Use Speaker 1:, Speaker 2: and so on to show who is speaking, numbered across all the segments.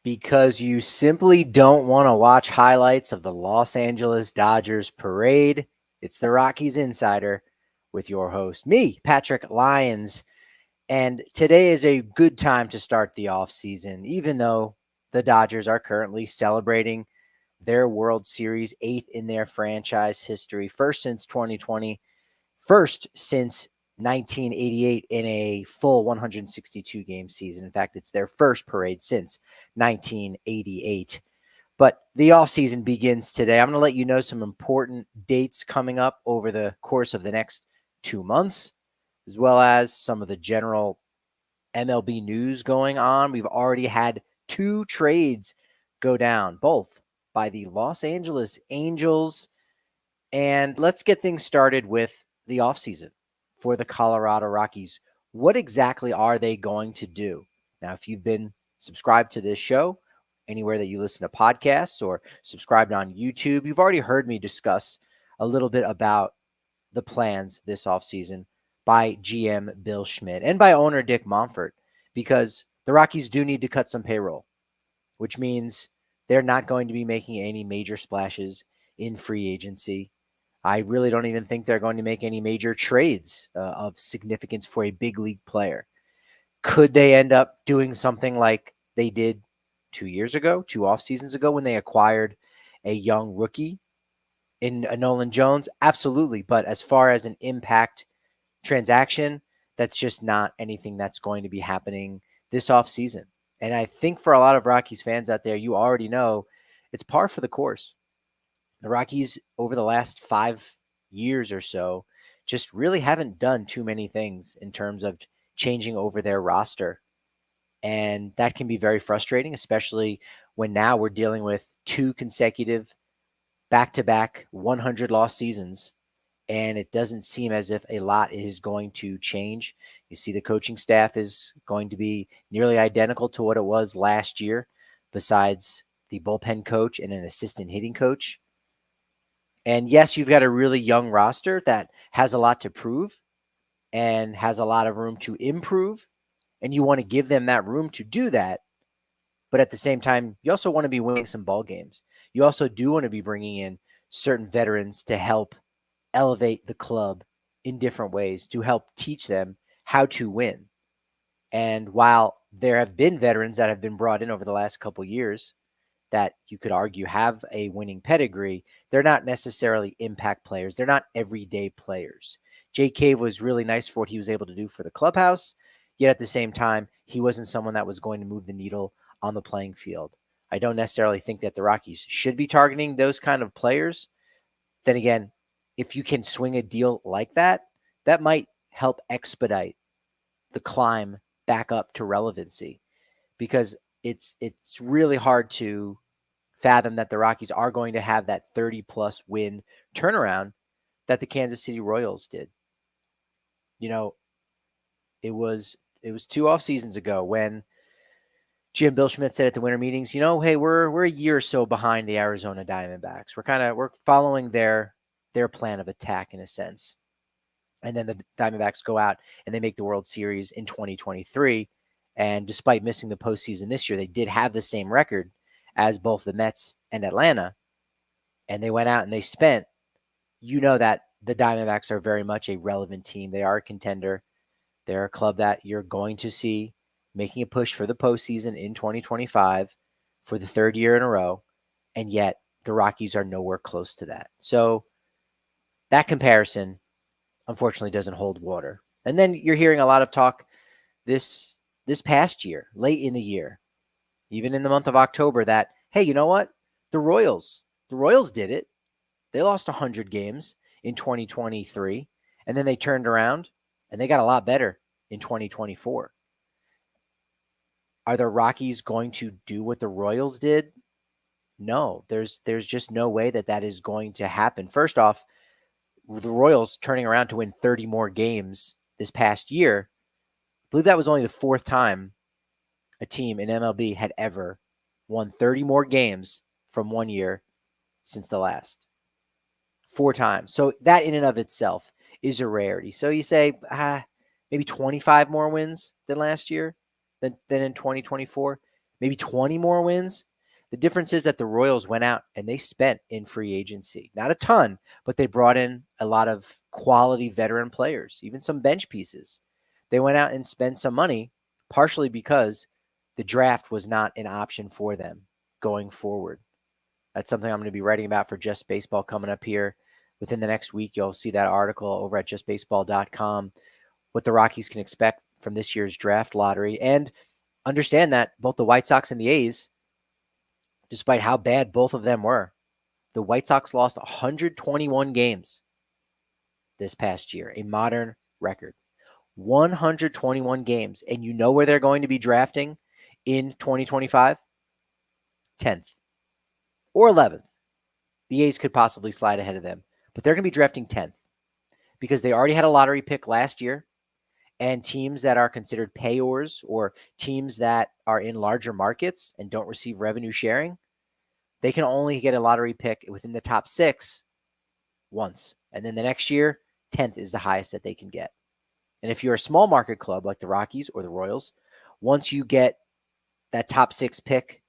Speaker 1: Because you simply don't want to watch highlights of the Los Angeles Dodgers parade. It's the Rockies Insider with your host, me, Patrick Lyons. And today is a good time to start the offseason, even though the Dodgers are currently celebrating their World Series, eighth in their franchise history, first since 2020, first since 1988 in a full 162 game season. In fact, it's their first parade since 1988. But the offseason begins today. I'm going to let you know some important dates coming up over the course of the next 2 months, as well as some of the general MLB news going on. We've already had 2 trades go down, both by the Los Angeles Angels. And let's get things started with the offseason for the Colorado Rockies. What exactly are they going to do? Now, if you've been subscribed to this show, anywhere that you listen to podcasts or subscribed on YouTube, you've already heard me discuss a little bit about the plans this offseason by GM Bill Schmidt and by owner Dick Monfort, because the Rockies do need to cut some payroll, which means they're not going to be making any major splashes in free agency. I really don't even think they're going to make any major trades of significance for a big league player. Could they end up doing something like they did 2 years ago, 2 off seasons ago, when they acquired a young rookie in Nolan Jones? Absolutely. But as far as an impact transaction, that's just not anything that's going to be happening this offseason. And I think for a lot of Rockies fans out there, you already know it's par for the course. The Rockies, over the last 5 years or so, just really haven't done too many things in terms of changing over their roster. And that can be very frustrating, especially when now we're dealing with 2 consecutive back-to-back 100-loss seasons. And it doesn't seem as if a lot is going to change. You see the coaching staff is going to be nearly identical to what it was last year, besides the bullpen coach and an assistant hitting coach. And yes, you've got a really young roster that has a lot to prove and has a lot of room to improve. And you want to give them that room to do that. But at the same time, you also want to be winning some ball games. You also do want to be bringing in certain veterans to help elevate the club in different ways, to help teach them how to win. And while there have been veterans that have been brought in over the last couple years that you could argue have a winning pedigree, they're not necessarily impact players. They're not everyday players. Jake Cave was really nice for what he was able to do for the clubhouse, yet at the same time, he wasn't someone that was going to move the needle on the playing field. I don't necessarily think that the Rockies should be targeting those kind of players. Then again, if you can swing a deal like that, that might help expedite the climb back up to relevancy, because it's really hard to fathom that the Rockies are going to have that 30-plus win turnaround that the Kansas City Royals did. You know, it was 2 off seasons ago when GM Bill Schmidt said at the winter meetings, hey, we're a year or so behind the Arizona Diamondbacks. We're following their plan of attack in a sense. And then the Diamondbacks go out and they make the World Series in 2023. And despite missing the postseason this year, they did have the same record as both the Mets and Atlanta. And they went out and they spent, that the Diamondbacks are very much a relevant team. They are a contender. They're a club that you're going to see making a push for the postseason in 2025 for the 3rd year in a row. And yet the Rockies are nowhere close to that. So that comparison, unfortunately, doesn't hold water. And then you're hearing a lot of talk this past year, late in the year, even in the month of October, that, hey, you know what? The Royals did it. They lost 100 games in 2023, and then they turned around and they got a lot better in 2024. Are the Rockies going to do what the Royals did? No, there's just no way that is going to happen. First off, the Royals turning around to win 30 more games this past year, I believe that was only the 4th time a team in MLB had ever won 30 more games from one year since the last. 4 times. So that in and of itself is a rarity. So you say maybe 25 more wins than last year, than in 2024. maybe 20 more wins. The difference is that the Royals went out and they spent in free agency. Not a ton, but they brought in a lot of quality veteran players, even some bench pieces. They went out and spent some money, partially because the draft was not an option for them going forward. That's something I'm going to be writing about for Just Baseball coming up here. Within the next week, you'll see that article over at justbaseball.com, what the Rockies can expect from this year's draft lottery. And understand that both the White Sox and the A's, despite how bad both of them were, the White Sox lost 121 games this past year, a modern record. 121 games. And you know where they're going to be drafting in 2025? 10th or 11th. The A's could possibly slide ahead of them, but they're going to be drafting 10th because they already had a lottery pick last year, and teams that are considered payors or teams that are in larger markets and don't receive revenue sharing, they can only get a lottery pick within the top 6 once. And then the next year, 10th is the highest that they can get. And if you're a small market club like the Rockies or the Royals, once you get that top 6 pick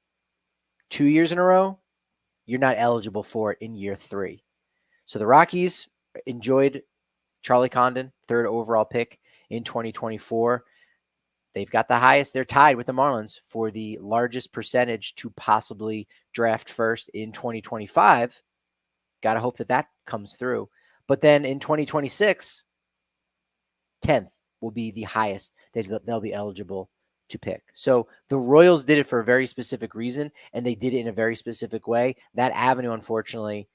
Speaker 1: 2 years in a row, you're not eligible for it in year 3. So the Rockies enjoyed Charlie Condon, 3rd overall pick in 2024. They've got the highest. They're tied with the Marlins for the largest percentage to possibly draft first in 2025. Got to hope that that comes through. But then in 2026, 10th will be the highest they'll be eligible to pick. So the Royals did it for a very specific reason, and they did it in a very specific way. That avenue, unfortunately,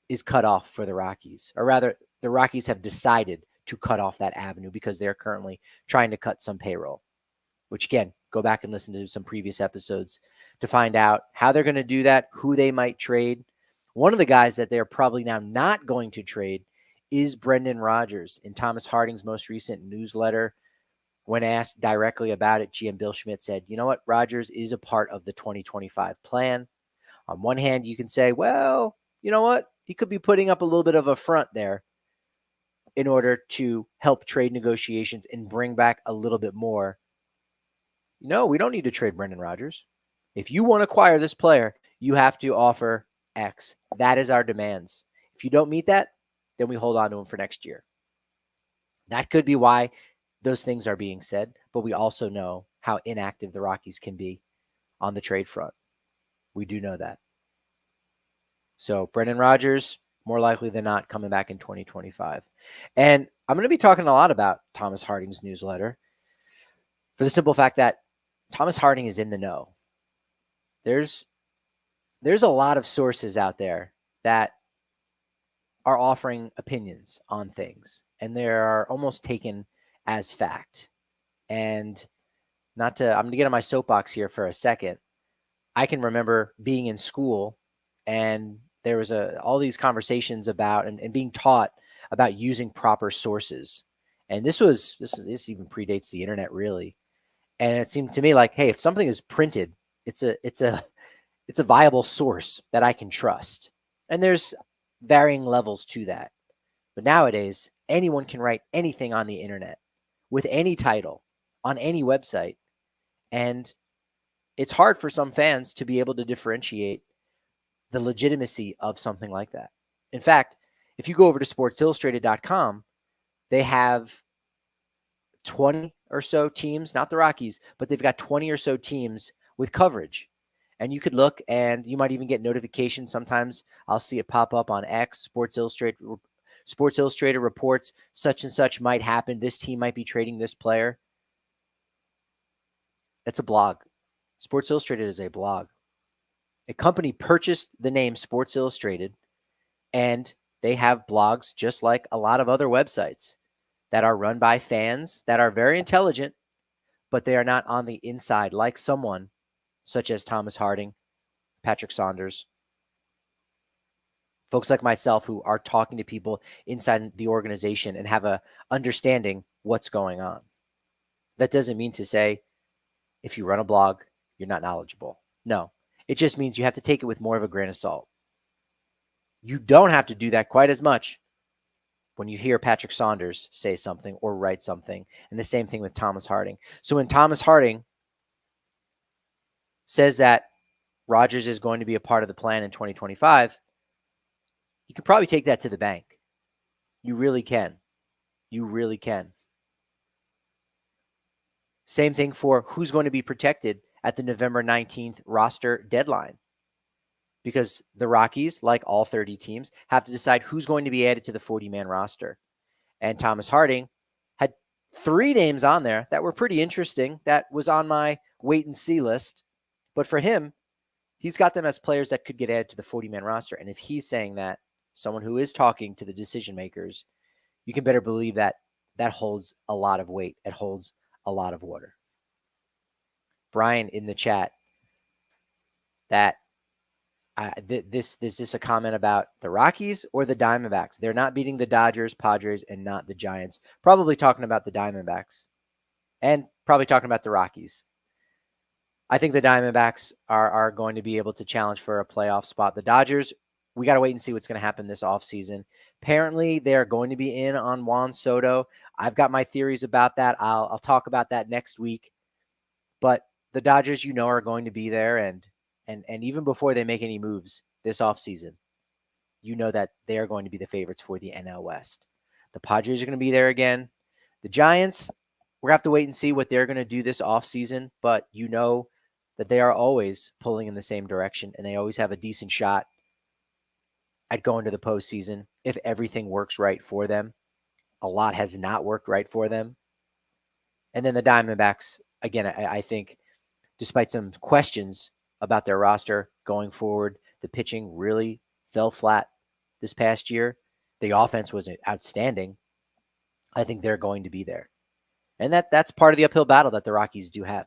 Speaker 1: is cut off for the Rockies. Or rather, the Rockies have decided to cut off that avenue because they're currently trying to cut some payroll, which, again, go back and listen to some previous episodes to find out how they're going to do that, who they might trade. One of the guys that they're probably now not going to trade is Brendan Rodgers. In Thomas Harding's most recent newsletter, when asked directly about it, GM Bill Schmidt said, you know what, Rodgers is a part of the 2025 plan. On one hand, you can say, well, you know what, he could be putting up a little bit of a front there in order to help trade negotiations and bring back a little bit more. No, we don't need to trade Brendan Rodgers. If you want to acquire this player, you have to offer X. That is our demands. If you don't meet that, then we hold on to him for next year. That could be why those things are being said, but we also know how inactive the Rockies can be on the trade front. We do know that. So Brendan Rodgers, more likely than not, coming back in 2025. And I'm going to be talking a lot about Thomas Harding's newsletter for the simple fact that Thomas Harding is in the know. There's a lot of sources out there that are offering opinions on things, and they are almost taken as fact. And I'm going to get on my soapbox here for a second. I can remember being in school, and there was all these conversations about and being taught about using proper sources. And this even predates the internet, really. And it seemed to me like, hey, if something is printed, it's a viable source that I can trust. And there's varying levels to that. But nowadays, anyone can write anything on the internet with any title on any website. And it's hard for some fans to be able to differentiate the legitimacy of something like that. In fact, if you go over to sportsillustrated.com, they have 20 or so teams, not the Rockies, but they've got 20 or so teams with coverage. And you could look, and you might even get notifications. Sometimes I'll see it pop up on X. Sports Illustrated reports such and such might happen. This team might be trading this player. It's a blog. Sports Illustrated is a blog. A company purchased the name Sports Illustrated, and they have blogs just like a lot of other websites that are run by fans that are very intelligent, but they are not on the inside like someone such as Thomas Harding, Patrick Saunders, folks like myself who are talking to people inside the organization and have a understanding what's going on. That doesn't mean to say if you run a blog, you're not knowledgeable. No, it just means you have to take it with more of a grain of salt. You don't have to do that quite as much when you hear Patrick Saunders say something or write something. And the same thing with Thomas Harding. So when Thomas Harding says that Rodgers is going to be a part of the plan in 2025, you can probably take that to the bank. You really can. You really can. Same thing for who's going to be protected at the November 19th roster deadline. Because the Rockies, like all 30 teams, have to decide who's going to be added to the 40-man roster. And Thomas Harding had 3 names on there that were pretty interesting. That was on my wait and see list. But for him, he's got them as players that could get added to the 40-man roster. And if he's saying that, someone who is talking to the decision makers, you can better believe that that holds a lot of weight. It holds a lot of water. Brian in the chat, that this is a comment about the Rockies or the Diamondbacks. They're not beating the Dodgers, Padres, and not the Giants. Probably talking about the Diamondbacks and probably talking about the Rockies. I think the Diamondbacks are going to be able to challenge for a playoff spot. The Dodgers, we got to wait and see what's going to happen this offseason. Apparently, they're going to be in on Juan Soto. I've got my theories about that. I'll talk about that next week. But the Dodgers, are going to be there, and even before they make any moves this offseason, that they are going to be the favorites for the NL West. The Padres are going to be there again. The Giants, we're going to have to wait and see what they're going to do this offseason, but that they are always pulling in the same direction, and they always have a decent shot at going to the postseason if everything works right for them. A lot has not worked right for them. And then the Diamondbacks, again, I think despite some questions about their roster going forward, the pitching really fell flat this past year. The offense was outstanding. I think they're going to be there. And that's part of the uphill battle that the Rockies do have.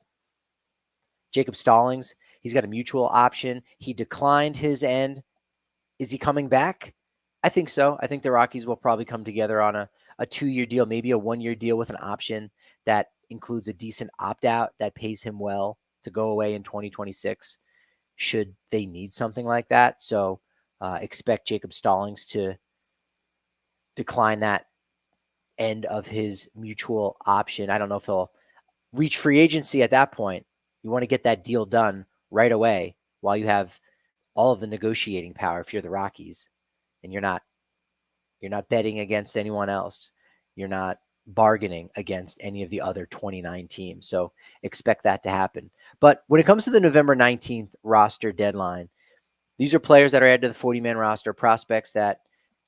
Speaker 1: Jacob Stallings, he's got a mutual option. He declined his end. Is he coming back? I think so. I think the Rockies will probably come together on a 2-year deal, maybe a 1-year deal with an option that includes a decent opt-out that pays him well to go away in 2026 should they need something like that. So expect Jacob Stallings to decline that end of his mutual option. I don't know if he'll reach free agency at that point. You want to get that deal done right away while you have all of the negotiating power if you're the Rockies and you're not betting against anyone else. You're not bargaining against any of the other 29 teams. So expect that to happen. But when it comes to the November 19th roster deadline, these are players that are added to the 40-man roster, prospects that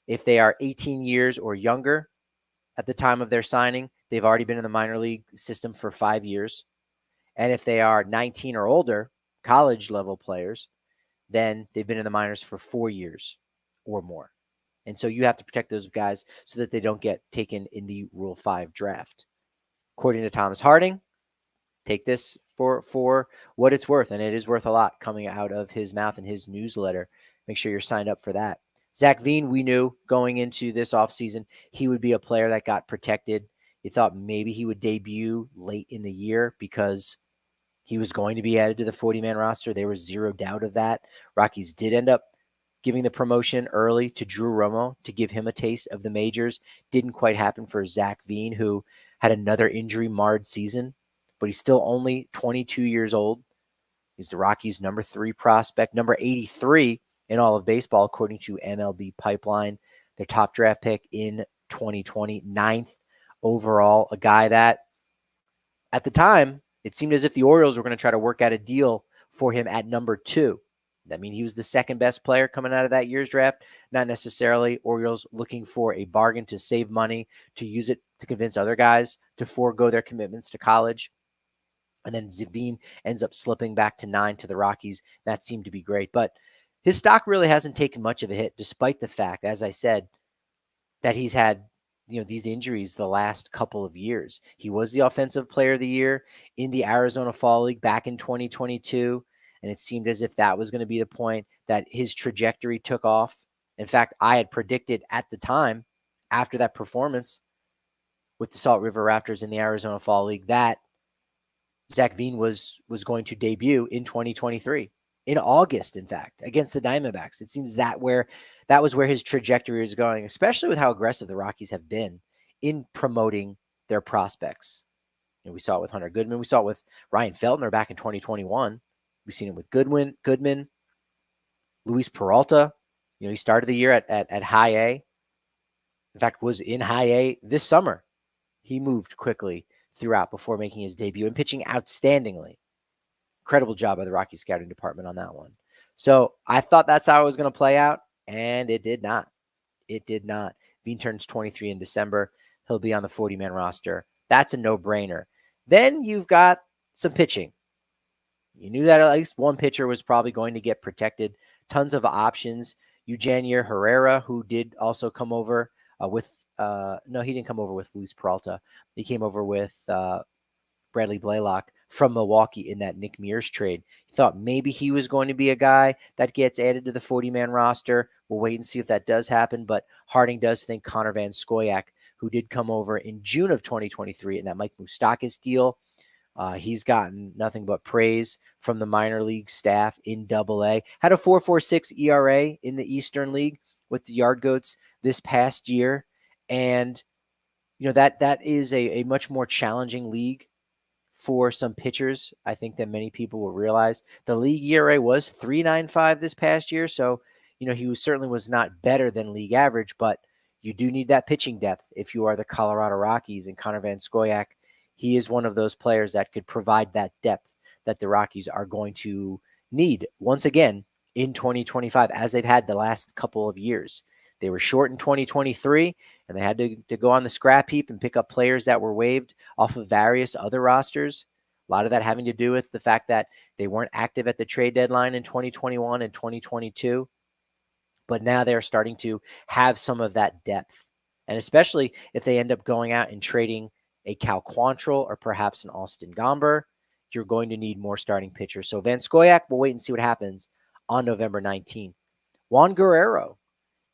Speaker 1: if they are 18 years or younger at the time of their signing, they've already been in the minor league system for 5 years. And if they are 19 or older, college level players, then they've been in the minors for 4 years or more. And so you have to protect those guys so that they don't get taken in the Rule 5 draft. According to Thomas Harding, take this for what it's worth, and it is worth a lot coming out of his mouth in his newsletter. Make sure you're signed up for that. Zach Veen, we knew going into this offseason, he would be a player that got protected. You thought maybe he would debut late in the year because he was going to be added to the 40-man roster. There was zero doubt of that. Rockies did end up giving the promotion early to Drew Romo to give him a taste of the majors. Didn't quite happen for Zach Veen, who had another injury-marred season, but he's still only 22 years old. He's the Rockies' number 3 prospect, number 83 in all of baseball, according to MLB Pipeline. Their top draft pick in 2020, 9th overall, a guy that at the time, it seemed as if the Orioles were going to try to work out a deal for him at number 2. I mean, he was the second best player coming out of that year's draft. Not necessarily Orioles looking for a bargain to save money, to use it to convince other guys to forego their commitments to college. And then Veen ends up slipping back to 9 to the Rockies. That seemed to be great. But his stock really hasn't taken much of a hit, despite the fact, as I said, that he's had these injuries the last couple of years. He was the Offensive Player of the Year in the Arizona Fall League back in 2022. And it seemed as if that was going to be the point that his trajectory took off. In fact, I had predicted at the time, after that performance with the Salt River Raptors in the Arizona Fall League, that Zach Veen was going to debut in 2023. In August, in fact, against the Diamondbacks. It seems that was where his trajectory is going, especially with how aggressive the Rockies have been in promoting their prospects. We saw it with Hunter Goodman. We saw it with Ryan Feltner back in 2021. We've seen it with Goodman, Luis Peralta. He started the year at high A. In fact, was in high A this summer. He moved quickly throughout before making his debut and pitching outstandingly. Incredible job by the Rockies scouting department on that one. So I thought that's how it was going to play out, and it did not. It did not. Veen turns 23 in December. He'll be on the 40-man roster. That's a no-brainer. Then you've got some pitching. You knew that at least one pitcher was probably going to get protected. Tons of options. Eugenier Herrera, who did also come over no, he didn't come over with Luis Peralta. He came over with Bradley Blaylock from Milwaukee in that Nick Mears trade. He thought maybe he was going to be a guy that gets added to the 40-man roster. We'll wait and see if that does happen, but Harding does think Connor Van Scoyac, who did come over in June of 2023 in that Mike Moustakas deal, he's gotten nothing but praise from the minor league staff in Double-A. Had a 4.46 ERA in the Eastern League with the Yard Goats this past year, and that is a much more challenging league for some pitchers, I think, that many people will realize. The league ERA was 3.95 this past year, so he certainly was not better than league average, but you do need that pitching depth if you are the Colorado Rockies, and Connor Van Scoyac, he is one of those players that could provide that depth that the Rockies are going to need once again in 2025, as they've had the last couple of years. They were short in 2023, and they had to go on the scrap heap and pick up players that were waived off of various other rosters. A lot of that having to do with the fact that they weren't active at the trade deadline in 2021 and 2022. But now they're starting to have some of that depth. And especially if they end up going out and trading a Cal Quantrill or perhaps an Austin Gomber, you're going to need more starting pitchers. So Van Scoyac, we'll wait and see what happens on November 19th. Juan Guerrero.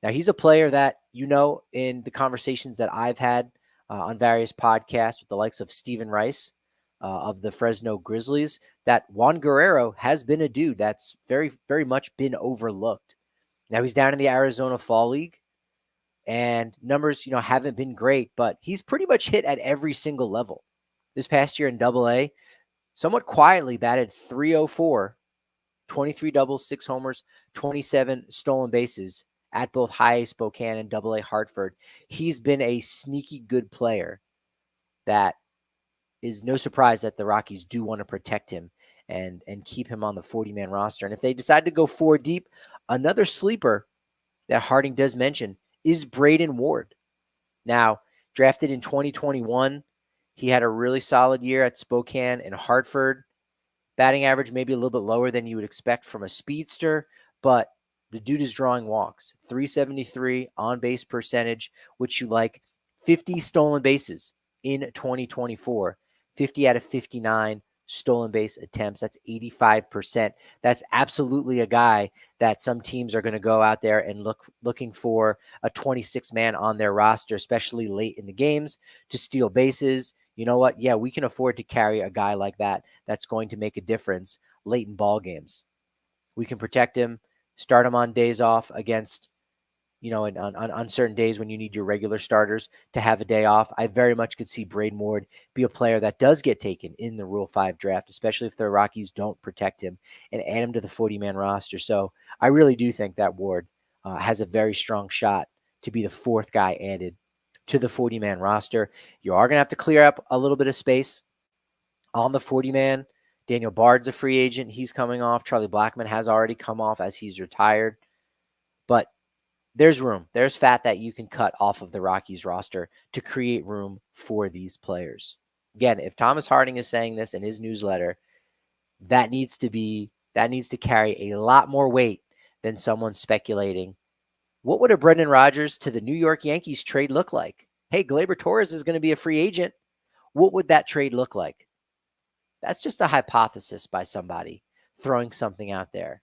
Speaker 1: Now, he's a player that, in the conversations that I've had on various podcasts with the likes of Stephen Rice of the Fresno Grizzlies, that Juan Guerrero has been a dude that's very, very much been overlooked. Now, he's down in the Arizona Fall League, and numbers, haven't been great, but he's pretty much hit at every single level. This past year in Double-A, somewhat quietly batted .304, 23 doubles, 6 homers, 27 stolen bases at both High A Spokane and Double-A Hartford. He's been a sneaky good player that is no surprise that the Rockies do want to protect him and keep him on the 40-man roster. And if they decide to go 4 deep, another sleeper that Harding does mention is Braden Ward. Now, drafted in 2021, he had a really solid year at Spokane and Hartford. Batting average maybe a little bit lower than you would expect from a speedster, but the dude is drawing walks. 373 on-base percentage, which you like. 50 stolen bases in 2024. 50 out of 59 stolen base attempts. That's 85%. That's absolutely a guy that some teams are going to go out there and looking for a 26-man on their roster, especially late in the games, to steal bases. You know what? Yeah, we can afford to carry a guy like that that's going to make a difference late in ball games. We can protect him, start him on days off against, on certain days when you need your regular starters to have a day off. I very much could see Braden Ward be a player that does get taken in the Rule 5 draft, especially if the Rockies don't protect him and add him to the 40-man roster. So I really do think that Ward has a very strong shot to be the 4th guy added to the 40-man roster. You are going to have to clear up a little bit of space on the 40-man. Daniel Bard's a free agent. He's coming off. Charlie Blackmon has already come off as he's retired. But there's room. There's fat that you can cut off of the Rockies roster to create room for these players. Again, if Thomas Harding is saying this in his newsletter, that needs to carry a lot more weight than someone speculating. What would a Brendan Rodgers to the New York Yankees trade look like? Hey, Gleyber Torres is going to be a free agent. What would that trade look like? That's just a hypothesis by somebody throwing something out there.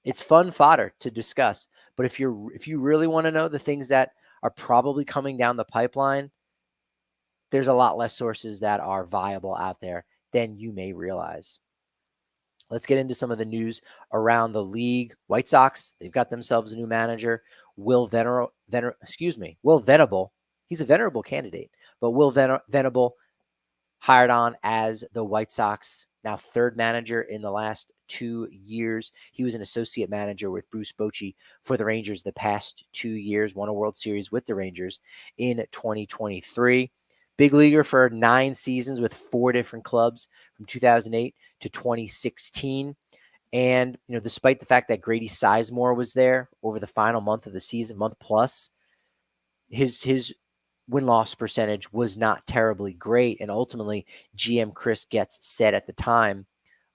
Speaker 1: It's fun fodder to discuss, but if you really want to know the things that are probably coming down the pipeline, there's a lot less sources that are viable out there than you may realize. Let's get into some of the news around the league. White Sox, they've got themselves a new manager, Will Venable. He's a venerable candidate, but Will Venable hired on as the White Sox now 3rd manager in the last 2 years. He was an associate manager with Bruce Bochy for the Rangers the past 2 years, won a World Series with the Rangers in 2023. Big leaguer for 9 seasons with 4 different clubs from 2008 to 2016. And, despite the fact that Grady Sizemore was there over the final month of the season, month plus, his win-loss percentage was not terribly great. And ultimately, GM Chris Getz said at the time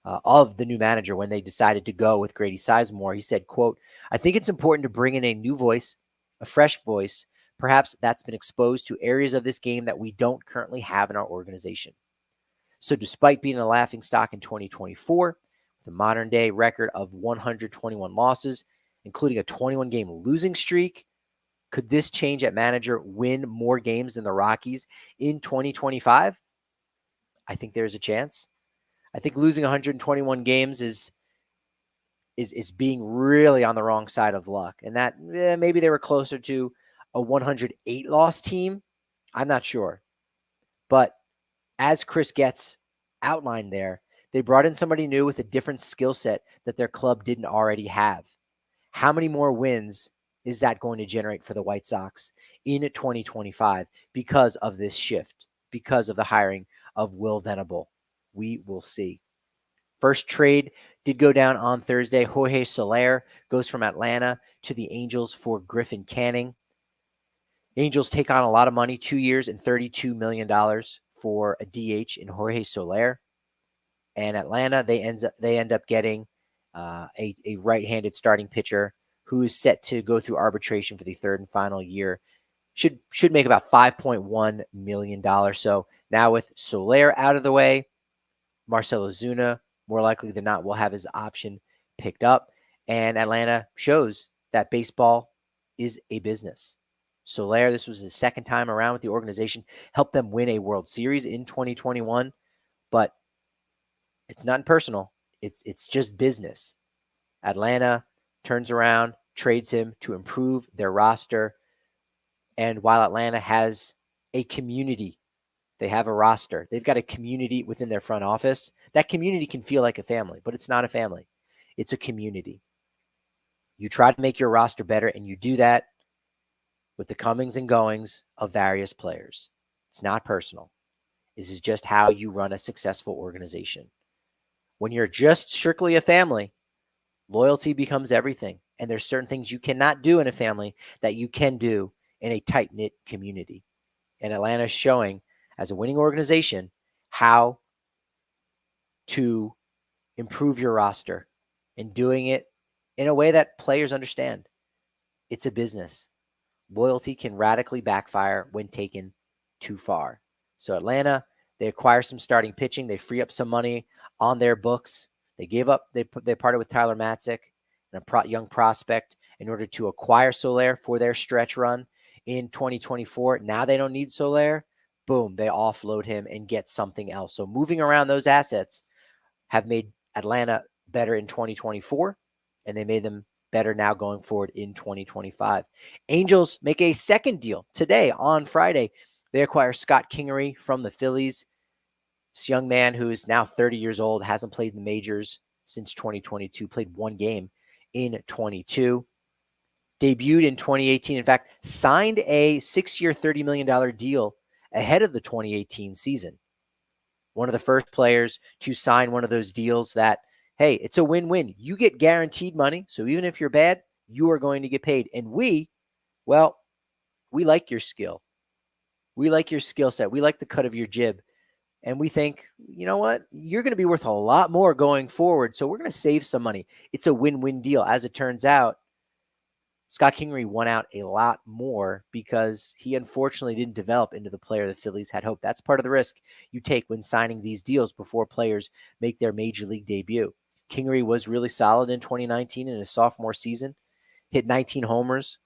Speaker 1: of the new manager when they decided to go with Grady Sizemore, he said, quote, "I think it's important to bring in a new voice, a fresh voice, perhaps that's been exposed to areas of this game that we don't currently have in our organization." So despite being a laughingstock in 2024, with a modern-day record of 121 losses, including a 21-game losing streak, could this change at manager win more games than the Rockies in 2025? I think there's a chance. I think losing 121 games is being really on the wrong side of luck. And that maybe they were closer to a 108 loss team. I'm not sure. But as Chris Getz outlined there, they brought in somebody new with a different skill set that their club didn't already have. How many more wins is that going to generate for the White Sox in 2025 because of this shift, because of the hiring of Will Venable? We will see. First trade did go down on Thursday. Jorge Soler goes from Atlanta to the Angels for Griffin Canning. Angels take on a lot of money, 2 years and $32 million for a DH in Jorge Soler. And Atlanta, they end up getting a right-handed starting pitcher who is set to go through arbitration for the third and final year. Should make about $5.1 million. So now with Soler out of the way, Marcell Ozuna, more likely than not, will have his option picked up. And Atlanta shows that baseball is a business. Soler, this was his second time around with the organization, helped them win a World Series in 2021. But it's not personal. It's just business. Atlanta turns around, trades him to improve their roster. And while Atlanta has a community, they have a roster, they've got a community within their front office. That community can feel like a family, but it's not a family. It's a community. You try to make your roster better, and you do that with the comings and goings of various players. It's not personal. This is just how you run a successful organization. When you're just strictly a family, loyalty becomes everything. And there's certain things you cannot do in a family that you can do in a tight-knit community. And Atlanta is showing, as a winning organization, how to improve your roster and doing it in a way that players understand. It's a business. Loyalty can radically backfire when taken too far. So Atlanta, they acquire some starting pitching. They free up some money on their books. They parted with Tyler Matzik and a young prospect in order to acquire Soler for their stretch run in 2024. Now they don't need Soler. Boom, they offload him and get something else. So moving around those assets have made Atlanta better in 2024, and they made them better now going forward in 2025. Angels make a second deal today on Friday. They acquire Scott Kingery from the Phillies. This young man who is now 30 years old, hasn't played in the majors since 2022, played one game in 22. Debuted in 2018. In fact, signed a 6-year, $30 million deal ahead of the 2018 season. One of the first players to sign one of those deals that, hey, it's a win-win. You get guaranteed money, so even if you're bad, you are going to get paid. And we like your skill. We like your skill set. We like the cut of your jib. And we think, you know what? You're going to be worth a lot more going forward, so we're going to save some money. It's a win-win deal. As it turns out, Scott Kingery won out a lot more because he unfortunately didn't develop into the player the Phillies had hoped. That's part of the risk you take when signing these deals before players make their major league debut. Kingery was really solid in 2019 in his sophomore season, hit 19 homers,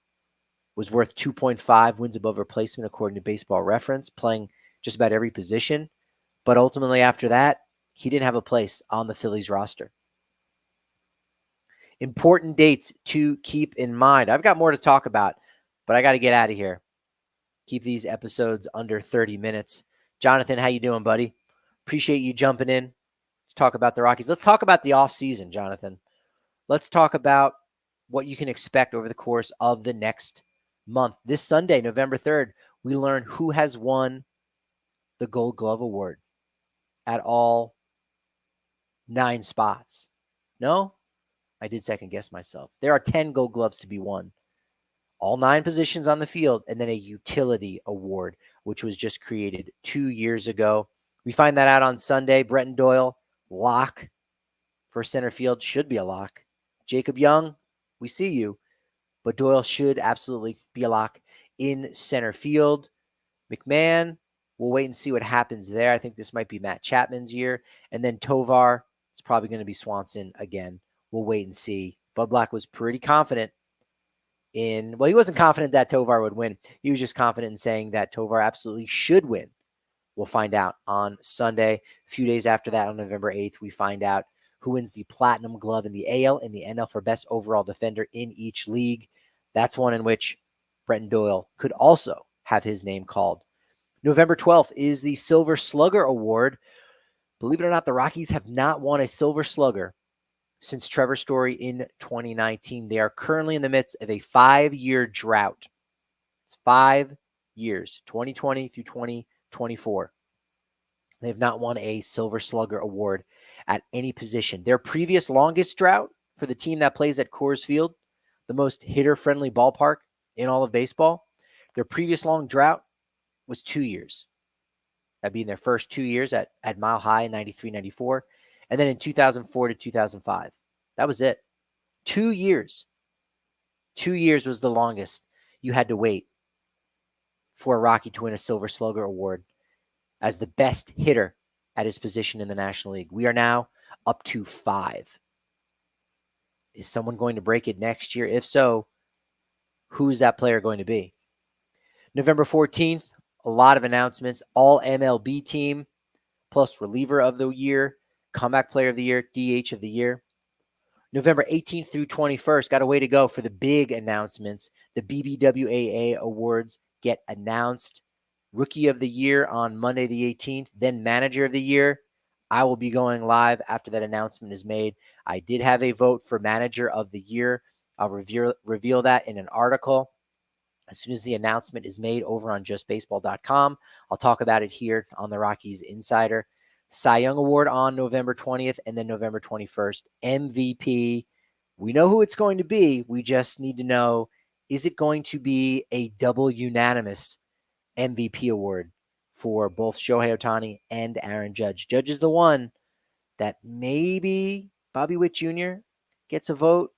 Speaker 1: was worth 2.5 wins above replacement according to Baseball Reference, playing just about every position. But ultimately after that, he didn't have a place on the Phillies roster. Important dates to keep in mind. I've got more to talk about, but I got to get out of here. Keep these episodes under 30 minutes. Jonathan, how you doing, buddy? Appreciate you jumping in to talk about the Rockies. Let's talk about the offseason, Jonathan. Let's talk about what you can expect over the course of the next month. This Sunday, November 3rd, we learn who has won the Gold Glove Award at all 9 spots. No, I did second guess myself. There are 10 Gold Gloves to be won. All 9 positions on the field, and then a utility award, which was just created 2 years ago. We find that out on Sunday. Brendan Doyle, lock for center field, should be a lock. Jacob Young, we see you, but Doyle should absolutely be a lock in center field. McMahon, we'll wait and see what happens there. I think this might be Matt Chapman's year. And then Tovar, it's probably going to be Swanson again. We'll wait and see. Bud Black was pretty confident he wasn't confident that Tovar would win. He was just confident in saying that Tovar absolutely should win. We'll find out on Sunday. A few days after that, on November 8th, we find out who wins the Platinum Glove in the AL and the NL for best overall defender in each league. That's one in which Brendan Doyle could also have his name called. November 12th is the Silver Slugger Award. Believe it or not, the Rockies have not won a Silver Slugger since Trevor Story in 2019. They are currently in the midst of a 5-year drought. It's 5 years, 2020 through 2024. They have not won a Silver Slugger Award at any position. Their previous longest drought for the team that plays at Coors Field, the most hitter-friendly ballpark in all of baseball, their previous long drought was 2 years. That'd be in their first 2 years at Mile High in 93, 94. And then in 2004 to 2005. That was it. 2 years. 2 years was the longest you had to wait for a Rocky to win a Silver Slugger Award as the best hitter at his position in the National League. We are now up to 5. Is someone going to break it next year? If so, who is that player going to be? November 14th, a lot of announcements. All MLB team, plus reliever of the year, comeback player of the year, DH of the year. November 18th through 21st, got a way to go for the big announcements. The BBWAA awards get announced. Rookie of the year on Monday the 18th, then manager of the year. I will be going live after that announcement is made. I did have a vote for manager of the year. I'll reveal that in an article as soon as the announcement is made over on justbaseball.com. I'll talk about it here on the Rockies Insider. Cy Young Award on November 20th and then November 21st. MVP. We know who it's going to be. We just need to know, is it going to be a double unanimous MVP award for both Shohei Ohtani and Aaron Judge? Judge is the one that maybe Bobby Witt Jr. gets a vote.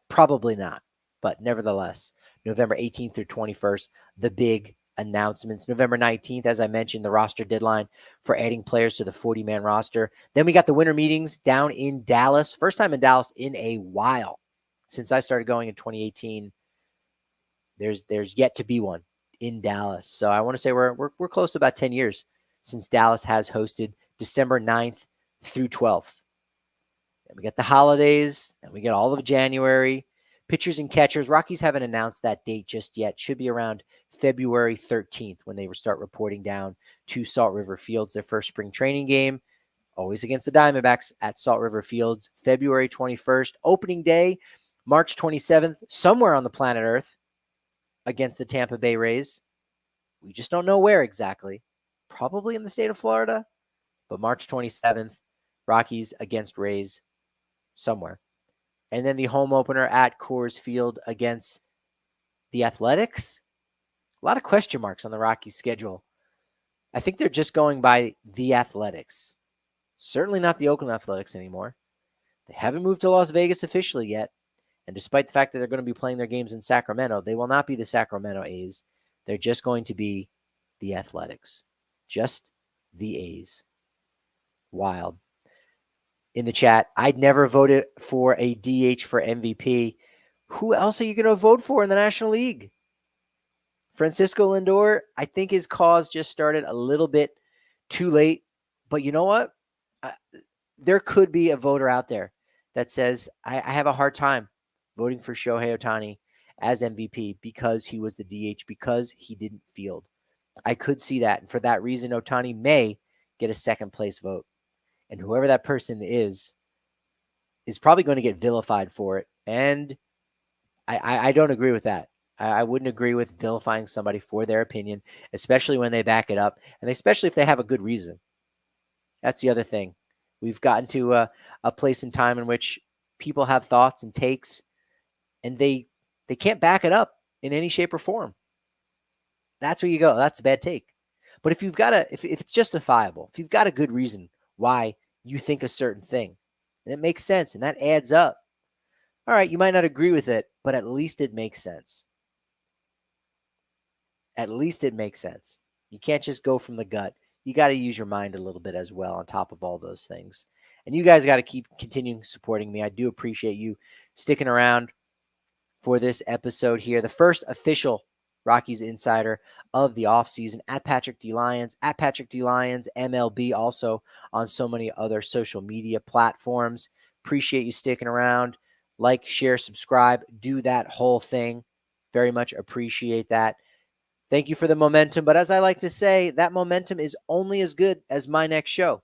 Speaker 1: Probably not, but nevertheless, November 18th through 21st, the big announcements. November 19th, as I mentioned, the roster deadline for adding players to the 40-man roster. Then we got the winter meetings down in Dallas. First time in Dallas in a while. Since I started going in 2018, there's yet to be one in Dallas. So I want to say we're close to about 10 years since Dallas has hosted December 9th through 12th. Then we get the holidays, and we get all of January. Pitchers and catchers. Rockies haven't announced that date just yet. Should be around February 13th when they start reporting down to Salt River Fields, their first spring training game. Always against the Diamondbacks at Salt River Fields. February 21st. Opening day, March 27th, somewhere on the planet Earth against the Tampa Bay Rays. We just don't know where exactly. Probably in the state of Florida. But March 27th, Rockies against Rays somewhere. And then the home opener at Coors Field against the Athletics. A lot of question marks on the Rockies schedule. I think they're just going by the Athletics. Certainly not the Oakland Athletics anymore. They haven't moved to Las Vegas officially yet. And despite the fact that they're going to be playing their games in Sacramento, they will not be the Sacramento A's. They're just going to be the Athletics. Just the A's. Wild. In the chat, I'd never voted for a DH for MVP. Who else are you going to vote for in the National League? Francisco Lindor, I think his cause just started a little bit too late. But you know what? There could be a voter out there that says, I have a hard time voting for Shohei Ohtani as MVP because he was the DH, because he didn't field. I could see that. And for that reason, Ohtani may get a second place vote. And whoever that person is probably going to get vilified for it. And I don't agree with that. I wouldn't agree with vilifying somebody for their opinion, especially when they back it up, and especially if they have a good reason. That's the other thing. We've gotten to a place in time in which people have thoughts and takes, and they can't back it up in any shape or form. That's where you go. That's a bad take. But if you've got if it's justifiable, if you've got a good reason why you think a certain thing, and it makes sense, and that adds up, all right, you might not agree with it, but at least it makes sense. At least it makes sense. You can't just go from the gut. You got to use your mind a little bit as well on top of all those things. And you guys got to keep continuing supporting me. I do appreciate you sticking around for this episode here. The first official Rockies Insider of the offseason at Patrick D. Lyons, at Patrick D. Lyons, MLB, also on so many other social media platforms. Appreciate you sticking around. Like, share, subscribe, do that whole thing. Very much appreciate that. Thank you for the momentum. But as I like to say, that momentum is only as good as my next show.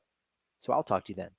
Speaker 1: So I'll talk to you then.